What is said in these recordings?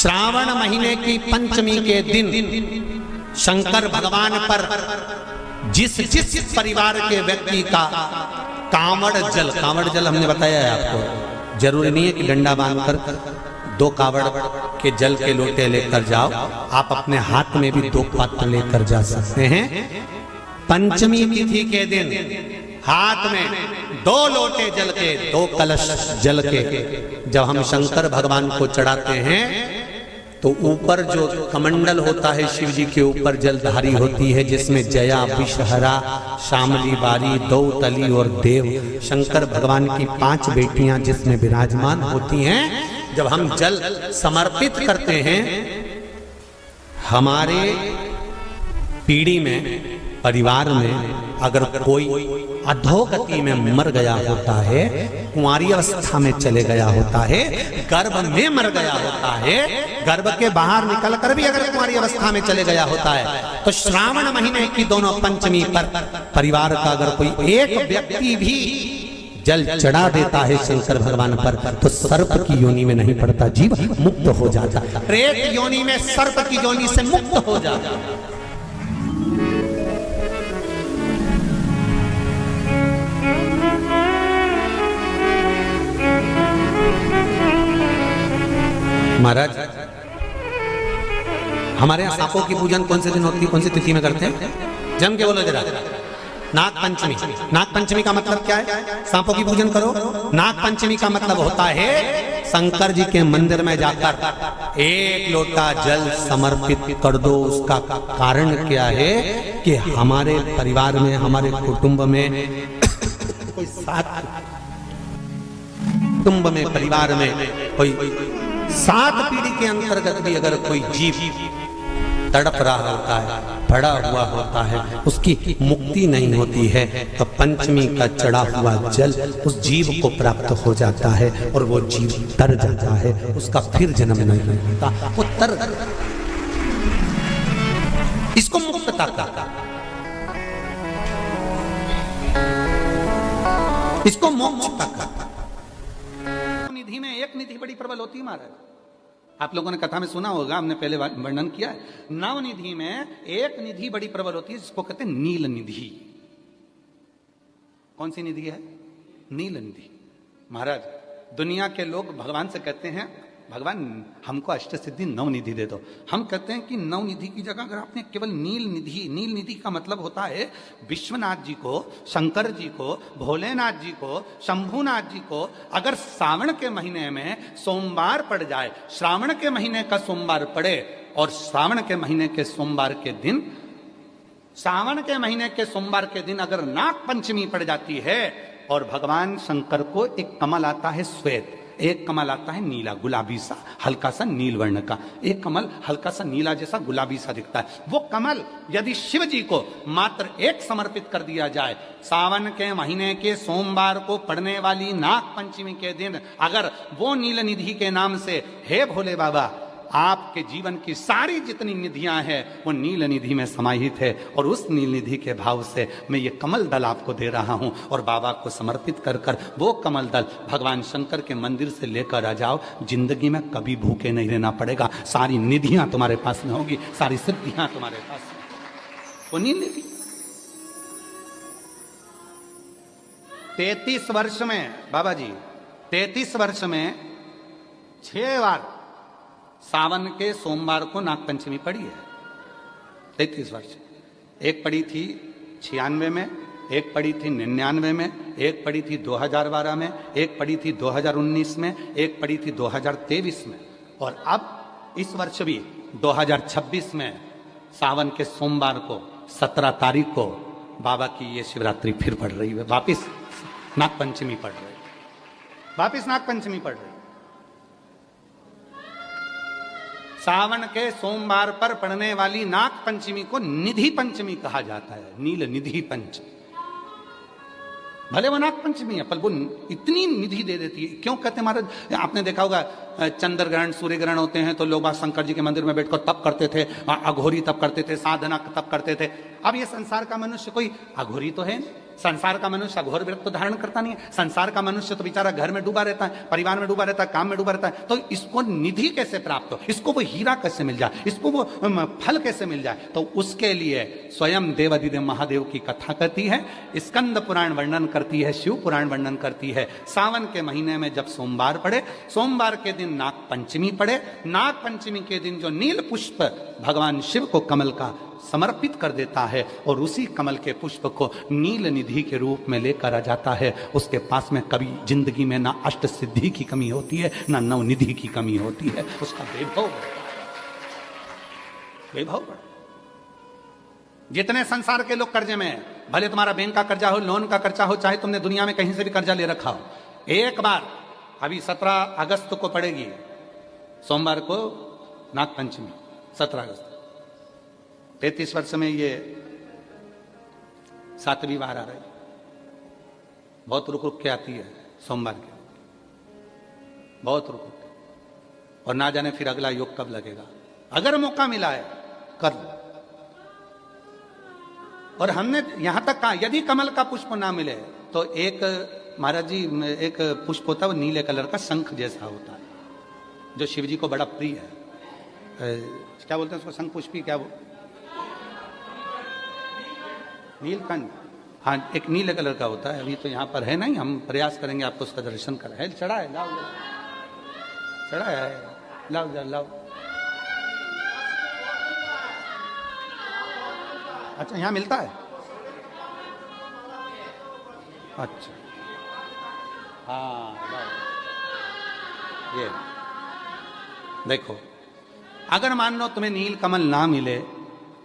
श्रावण महीने की पंचमी के दिन शंकर भगवान पर जिस जिस परिवार के व्यक्ति का कांवड़ जल हमने बताया है आपको, जरूरी नहीं है कि डंडा बांधकर 2 कावड़ के जल के लोटे लेकर जाओ, आप अपने हाथ में भी 2 पात्र लेकर जा सकते हैं। पंचमी तिथि के दिन हाथ में 2 लोटे जल के, 2 कलश जल के जब हम शंकर भगवान को चढ़ाते हैं तो ऊपर जो कमंडल होता है शिव जी के ऊपर जलधारी होती है, जिसमें जया, विषहरा, शामली, बारी, दौतली और देव शंकर भगवान की 5 बेटियां जिसमें विराजमान होती हैं। जब हम जल समर्पित करते हैं, हमारे पीढ़ी में, परिवार में अगर कोई अधोगति में मर गया होता है, कुंवारी अवस्था में चले गया होता है, गर्भ में मर गया होता है, गर्भ के बाहर निकल कर भी अगर कुंवारी अवस्था में चले गया होता है, तो श्रावण महीने की दोनों पंचमी पर परिवार का अगर कोई एक व्यक्ति भी जल चढ़ा देता है शंकर भगवान पर, तो सर्प की योनि में नहीं पड़ता, जीव मुक्त हो जाता, प्रेत योनि में सर्प की योनि से मुक्त हो जाता। महाराज, हमारे यहाँ सांपों की पूजन कौन से दिन होती है, कौन सी तिथि में करते हैं? जम के बोलो जरा। नाग पंचमी। नाग पंचमी का मतलब क्या है? सांपों की पूजन करो। नाग पंचमी का मतलब होता है शंकर जी के मंदिर में जाकर 1 लोटा जल समर्पित कर दो। उसका कारण क्या है कि हमारे परिवार में, हमारे कुटुंब में कोई 7 कुटुंब में, परिवार में कोई 7 पीढ़ी के अंतर्गत भी अगर कोई जीव तड़प रहा होता है, पड़ा हुआ होता है, उसकी मुक्ति नहीं होती है, तो पंचमी का चढ़ा हुआ जल उस जीव को प्राप्त हो जाता है और वो जीव तर जाता है, उसका फिर जन्म नहीं होता, वो तर। इसको मुक्तता का, इसको मोक्षता का। निधि में एक निधि बड़ी प्रबल होती है महाराज, आप लोगों ने कथा में सुना होगा, हमने पहले वर्णन किया है। नवनिधि में एक निधि बड़ी प्रबल होती है जिसको कहते हैं नील निधि। कौन सी निधि है? नील निधि। महाराज, दुनिया के लोग भगवान से कहते हैं, भगवान हमको अष्ट सिद्धि नवनिधि दे दो। हम कहते हैं कि नवनिधि की जगह अगर आपने केवल नील निधि का मतलब होता है विश्वनाथ जी को, शंकर जी को, भोलेनाथ जी को, शंभुनाथ जी को अगर श्रावण के महीने में सोमवार पड़ जाए, श्रावण के महीने का सोमवार पड़े और श्रावण के महीने के सोमवार के दिन, श्रावण के महीने के सोमवार के दिन अगर नाग पंचमी पड़ जाती है और भगवान शंकर को एक कमल आता है श्वेत, एक कमल आता है नीला, गुलाबी सा, हल्का सा नील वर्ण का, एक कमल हल्का सा नीला जैसा गुलाबी सा दिखता है, वो कमल यदि शिव जी को मात्र एक समर्पित कर दिया जाए, सावन के महीने के सोमवार को पड़ने वाली नाग पंचमी के दिन अगर वो नील निधि के नाम से, हे भोले बाबा आपके जीवन की सारी जितनी निधियां हैं वो नील निधि में समाहित है, और उस नील निधि के भाव से मैं ये कमल दल आपको दे रहा हूं, और बाबा को समर्पित कर कर वो कमल दल भगवान शंकर के मंदिर से लेकर आ जाओ, जिंदगी में कभी भूखे नहीं रहना पड़ेगा, सारी निधियां तुम्हारे पास में होगी, सारी सिद्धियां तुम्हारे पास में। वो नील निधि 33 वर्ष में, बाबा जी 33 वर्ष में 6 बार सावन के सोमवार को नागपंचमी पड़ी है। 33 वर्ष। एक पड़ी थी 96 में, एक पड़ी थी 99 में, एक पड़ी थी 2012 में, एक पड़ी थी 2019 में, एक पड़ी थी 2023 में, और अब इस वर्ष भी 2026 में सावन के सोमवार को 17 तारीख को बाबा की ये शिवरात्रि फिर पड़ रही है, वापिस नागपंचमी पड़ रही है, वापिस नागपंचमी पड़ रही है। सावन के सोमवार पर पड़ने वाली नाग पंचमी को निधि पंचमी कहा जाता है, नील निधि पंचमी। भले वो नाग पंचमी है पर वो इतनी निधि दे देती है। क्यों कहते हैं महाराज? आपने देखा होगा चंद्र ग्रहण, सूर्य ग्रहण होते हैं तो लोग शंकर जी के मंदिर में बैठकर तप करते थे, अघोरी तप करते थे, साधना तप करते थे। अब ये संसार का मनुष्य कोई अघोरी तो है नहीं, संसार का मनुष्य घोर विरक्त तो धारण करता नहीं है। संसार का मनुष्य तो बेचारा घर में डूबा रहता है, परिवार में डूबा रहता है, काम में डूबा रहता है। तो इसको निधि कैसे प्राप्त हो, इसको वो हीरा कैसे मिल जाए, इसको वो फल कैसे मिल जाए? तो उसके लिए स्वयं देवाधिदेव महादेव की कथा करती है, स्कंद पुराण वर्णन करती है, शिव पुराण वर्णन करती है। सावन के महीने में जब सोमवार पड़े, सोमवार के दिन नाग पंचमी पड़े, नाग पंचमी के दिन जो नील पुष्प भगवान शिव को कमल का समर्पित कर देता है और उसी कमल के पुष्प को नील निधि के रूप में लेकर आ जाता है, उसके पास में कभी जिंदगी में ना अष्ट सिद्धि की कमी होती है, ना नवनिधि की कमी होती है। उसका वैभव वैभव जितने संसार के लोग कर्जे में हैं, भले तुम्हारा बैंक का कर्जा हो, लोन का कर्जा हो, चाहे तुमने दुनिया में कहीं से भी कर्जा ले रखा हो, एक बार अभी 17 अगस्त को पड़ेगी, सोमवार को नाग पंचमी, 17 अगस्त, 33 वर्ष में ये 7वीं बार आ रही, बहुत रुक रुक के आती है सोमवार के, बहुत रुक रुक के, और ना जाने फिर अगला योग कब लगेगा। अगर मौका मिला है कर लो। और हमने यहां तक कहा यदि कमल का पुष्प ना मिले तो एक महाराज जी एक पुष्प होता है, वो नीले कलर का शंख जैसा होता है, जो शिव जी को बड़ा प्रिय है। क्या बोलते हैं उसको, शंख पुष्पी, क्या वो नीलकंठ, हाँ, एक नीले कलर का होता है। अभी तो यहाँ पर है नहीं, हम प्रयास करेंगे आपको उसका दर्शन करा है। चढ़ा है, लाओ, चढ़ा है, लाओ लाओ। अच्छा, यहाँ मिलता है, अच्छा, हाँ, ये देखो, अगर मान लो तुम्हें नील कमल ना मिले,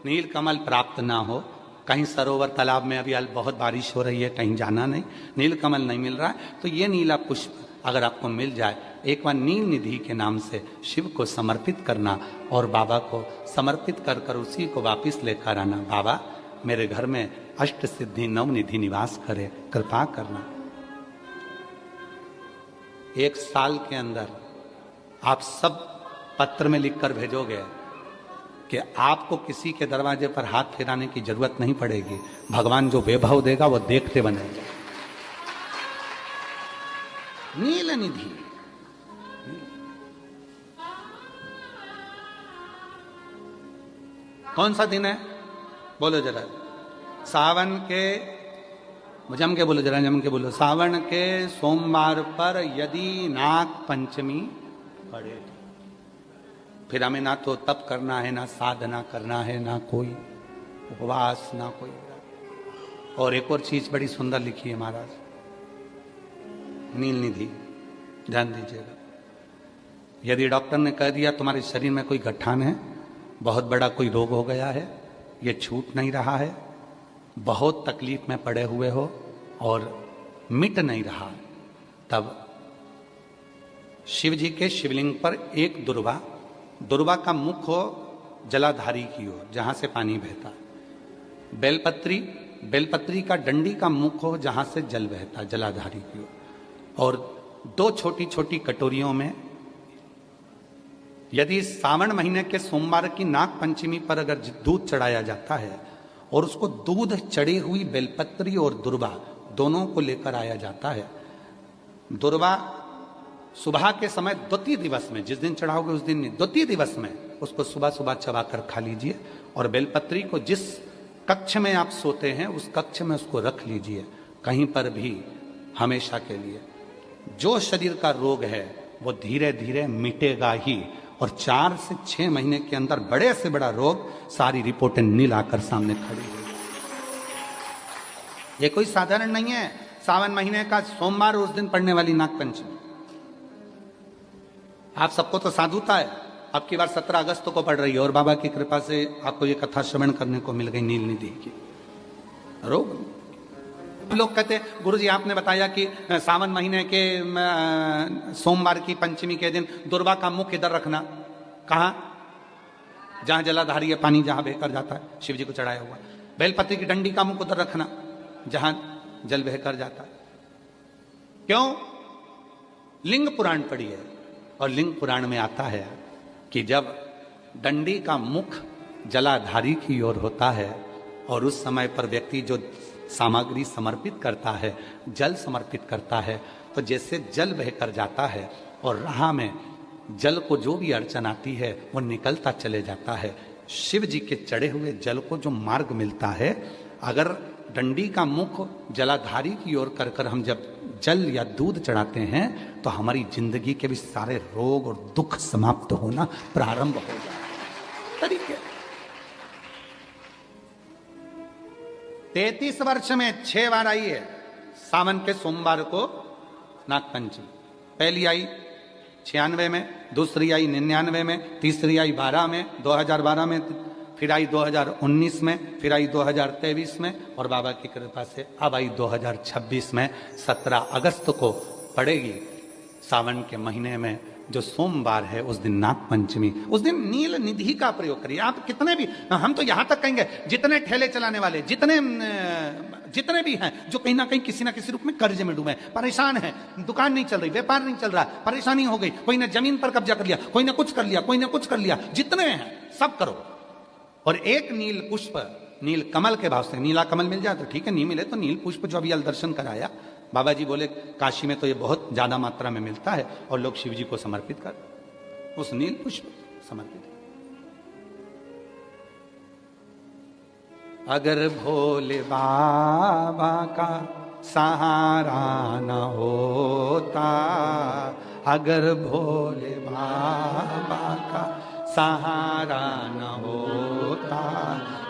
नील कमल प्राप्त ना हो, कहीं सरोवर तालाब में अभी बहुत बारिश हो रही है, कहीं जाना नहीं, नील कमल नहीं मिल रहा है, तो ये नीला पुष्प अगर आपको मिल जाए, एक बार नील निधि के नाम से शिव को समर्पित करना और बाबा को समर्पित कर कर उसी को वापस लेकर आना। बाबा, मेरे घर में अष्ट सिद्धि नव निधि निवास करे, कृपा करना। 1 साल के अंदर आप सब पत्र में लिखकर भेजोगे कि आपको किसी के दरवाजे पर हाथ फेराने की जरूरत नहीं पड़ेगी, भगवान जो वैभव देगा वो देखते बनेगा। नील निधि, कौन सा दिन है बोलो जरा, सावन के, जम के बोलो जरा, जम के बोलो, सावन के सोमवार पर यदि नाग पंचमी पड़े, फिर हमें ना तो तप करना है, ना साधना करना है, ना कोई उपवास, ना कोई। और एक और चीज बड़ी सुंदर लिखी है महाराज, नील निधि, ध्यान दीजिएगा। यदि डॉक्टर ने कह दिया तुम्हारे शरीर में कोई गठान है, बहुत बड़ा कोई रोग हो गया है, ये छूट नहीं रहा है, बहुत तकलीफ में पड़े हुए हो और मिट नहीं रहा, तब शिव जी के शिवलिंग पर एक दुर्वा, दुर्वा का मुख हो जलाधारी की ओर जहां से पानी बहता है, बेलपत्री, बेलपत्री का डंडी का मुख हो जहां से जल बहता, जलाधारी की ओर, और 2 छोटी छोटी कटोरियों में, यदि सावन महीने के सोमवार की नाग पंचमी पर अगर दूध चढ़ाया जाता है और उसको दूध चढ़ी हुई बेलपत्री और दुर्वा दोनों को लेकर आया जाता है, दुर्वा सुबह के समय द्वितीय दिवस में, जिस दिन चढ़ाओगे उस दिन नहीं, द्वितीय दिवस में उसको सुबह सुबह चबाकर खा लीजिए, और बेलपत्री को जिस कक्ष में आप सोते हैं उस कक्ष में उसको रख लीजिए, कहीं पर भी हमेशा के लिए। जो शरीर का रोग है वो धीरे धीरे मिटेगा ही, और 4 से 6 महीने के अंदर बड़े से बड़ा रोग सारी रिपोर्टें नील आकर सामने खड़ी है। ये कोई साधारण नहीं है, सावन महीने का सोमवार उस दिन पड़ने वाली नाग पंचमी। आप सबको तो साधुता है, अब की बार 17 अगस्त को पड़ रही है, और बाबा की कृपा से आपको ये कथा श्रवण करने को मिल गई नील निधि की। रोग लोग कहते हैं गुरुजी आपने बताया कि सावन महीने के सोमवार की पंचमी के दिन दुर्वा का मुख इधर रखना, कहाँ, जहां जलाधारी है, पानी जहां बहकर जाता है, शिव जी को चढ़ाया हुआ, बेलपत्री की डंडी का मुख उधर रखना जहां जल बहकर जाता है। क्यों? लिंग पुराण पढ़ी है, और लिंग पुराण में आता है कि जब डंडी का मुख जलाधारी की ओर होता है और उस समय पर व्यक्ति जो सामग्री समर्पित करता है, जल समर्पित करता है, तो जैसे जल बहकर जाता है और राह में जल को जो भी अड़चन आती है वो निकलता चले जाता है। शिव जी के चढ़े हुए जल को जो मार्ग मिलता है, अगर डंडी का मुख जलाधारी की ओर कर कर हम जब जल या दूध चढ़ाते हैं तो हमारी जिंदगी के भी सारे रोग और दुख समाप्त होना प्रारंभ हो जाए। तरीके 33 वर्ष में 6 बार आई है सावन के सोमवार को नागपंचमी। पहली आई 96 में, दूसरी आई 99 में, तीसरी आई 12 में, 2012 में, फिर आई 2019 में, फिर आई 2023 में और बाबा की कृपा से अब आई 2026 में। 17 अगस्त को पड़ेगी सावन के महीने में जो सोमवार है, उस दिन नागपंचमी। उस दिन नील निधि का प्रयोग करिए। आप कितने भी, हम तो यहां तक कहेंगे जितने ठेले चलाने वाले, जितने भी हैं जो कहीं ना कहीं किसी ना किसी रूप में कर्ज में डूबे, परेशान है, दुकान नहीं चल रही, व्यापार नहीं चल रहा, परेशानी हो गई, कोई ने जमीन पर कब्जा कर लिया, कोई ने कुछ कर लिया, कोई ने कुछ कर लिया, जितने हैं सब करो और एक नील पुष्प, नील कमल के भाव से, नीला कमल मिल जाए तो ठीक है, नहीं मिले तो नील पुष्प जो अभी दर्शन कराया, बाबा जी बोले काशी में तो ये बहुत ज्यादा मात्रा में मिलता है और लोग शिव जी को समर्पित कर, उस नील पुष्प समर्पित। अगर भोले बाबा का सहारा न होता, अगर भोले बाबा का सहारा न होता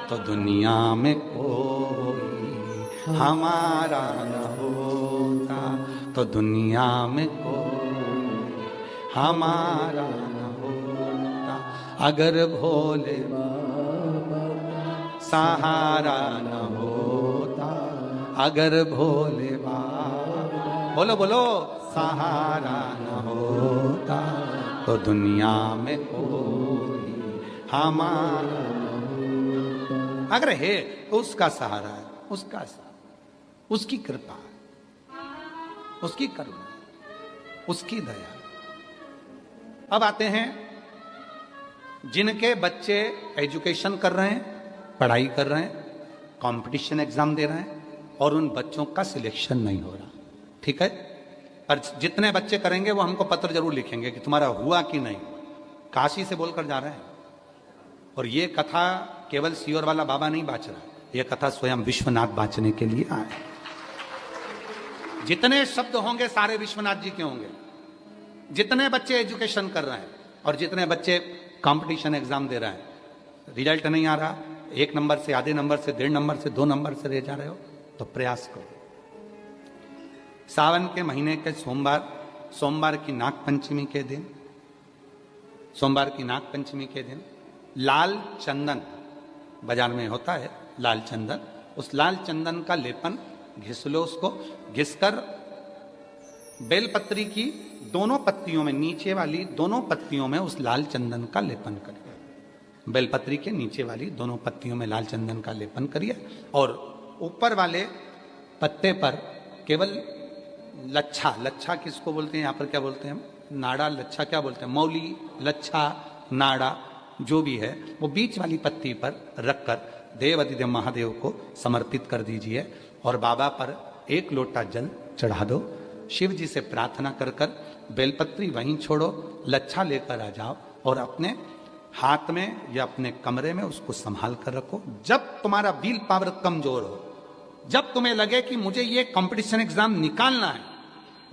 तो दुनिया में कोई हमारा न होता, तो दुनिया में कोई हमारा न होता। अगर भोले बाबा सहारा न होता, अगर भोले बाबा, बोलो बोलो, सहारा न होता तो दुनिया में कोई हमारा, अगर है तो उसका सहारा है, उसका सहारा, उसकी कृपा, उसकी करुणा, उसकी दया। अब आते हैं जिनके बच्चे एजुकेशन कर रहे हैं, पढ़ाई कर रहे हैं, कंपटीशन एग्जाम दे रहे हैं और उन बच्चों का सिलेक्शन नहीं हो रहा, ठीक है, पर जितने बच्चे करेंगे वो हमको पत्र जरूर लिखेंगे कि तुम्हारा हुआ कि नहीं। काशी से बोलकर जा रहे हैं और ये कथा केवल सीहोर वाला बाबा नहीं बाँच रहा, ये कथा स्वयं विश्वनाथ बाँचने के लिए आए। जितने शब्द होंगे सारे विश्वनाथ जी के होंगे। जितने बच्चे एजुकेशन कर रहे हैं और जितने बच्चे कंपटीशन एग्जाम दे रहे हैं, रिजल्ट नहीं आ रहा, 1 नंबर से, आधे नंबर से, 1.5 नंबर से, 2 नंबर से रह जा रहे हो, तो प्रयास करो। सावन के महीने के सोमवार, सोमवार की नागपंचमी के दिन, सोमवार की नागपंचमी के दिन लाल चंदन बाजार में होता है, लाल चंदन, उस लाल चंदन का लेपन घिस लो, उसको घिसकर बेलपत्री की दोनों पत्तियों में, नीचे वाली दोनों पत्तियों में उस लाल चंदन का लेपन करिए। बेलपत्री के नीचे वाली दोनों पत्तियों में लाल चंदन का लेपन करिए और ऊपर वाले पत्ते पर केवल लच्छा, लच्छा किसको बोलते हैं यहाँ पर, क्या बोलते हैं, नाड़ा, लच्छा क्या बोलते हैं, मौली, लच्छा, नाड़ा जो भी है, वो बीच वाली पत्ती पर रखकर देवाधिदेव महादेव को समर्पित कर दीजिए और बाबा पर 1 लोटा जल चढ़ा दो। शिव जी से प्रार्थना कर कर बेलपत्री वहीं छोड़ो, लच्छा लेकर आ जाओ और अपने हाथ में या अपने कमरे में उसको संभाल कर रखो। जब तुम्हारा विल पावर कमजोर हो, जब तुम्हें लगे कि मुझे ये कंपटीशन एग्जाम निकालना है,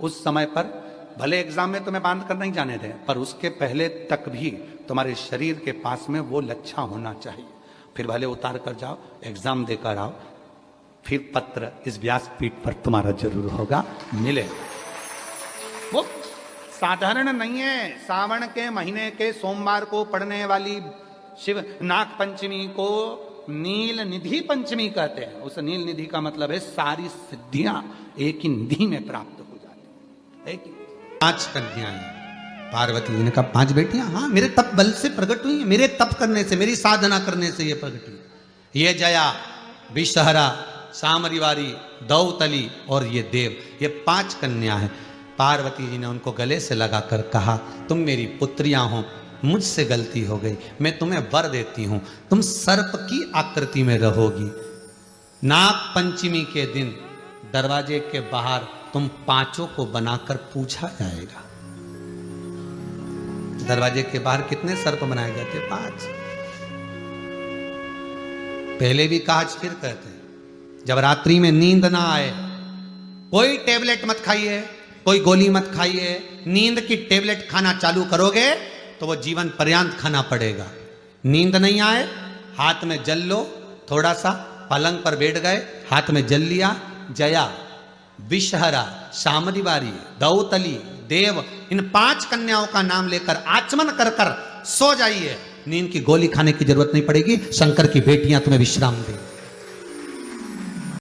उस समय पर भले एग्जाम में तुम्हें बांध कर नहीं जाने दें, पर उसके पहले तक भी तुम्हारे शरीर के पास में वो लच्छा होना चाहिए। फिर भले उतार कर जाओ, एग्जाम देकर आओ, फिर पत्र इस व्यासपीठ पर तुम्हारा जरूर होगा, मिले। वो साधारण नहीं है। सावन के महीने के सोमवार को पड़ने वाली शिव नाग पंचमी को नील निधि पंचमी कहते हैं। उस नील निधि का मतलब है सारी सिद्धियां एक ही निधि में प्राप्त हो जाती है। 5 कन्याएं, पार्वती जी ने कहा 5 बेटियां, हाँ मेरे तप बल से प्रकट हुई, मेरे तप करने से, मेरी साधना करने से ये प्रकट हुई। ये जया, विषहरा, सामरीवारी, दौतली और ये देव, ये 5 कन्या हैं। पार्वती जी ने उनको गले से लगाकर कहा, तुम मेरी पुत्रियां हो, मुझसे गलती हो गई, मैं तुम्हें वर देती हूं, तुम सर्प की आकृति में रहोगी। नाग पंचमी के दिन दरवाजे के बाहर तुम पांचों को बनाकर पूछा जाएगा। दरवाजे के बाहर कितने सर्प बनाए गए थे? 5। पहले भी कहा, आज फिर कहते हैं, जब रात्रि में नींद ना आए, कोई टेबलेट मत खाइए, कोई गोली मत खाइए। नींद की टेबलेट खाना चालू करोगे तो वो जीवन पर्यंत खाना पड़ेगा। नींद नहीं आए, हाथ में जल लो, थोड़ा सा पलंग पर बैठ गए, हाथ में जल लिया, जया, विषहरा, सामदिवारी, दौतली, देव, इन 5 कन्याओं का नाम लेकर आचमन कर कर सो जाइए। नींद की गोली खाने की जरूरत नहीं पड़ेगी। शंकर की बेटियां तुम्हें विश्राम देंगी।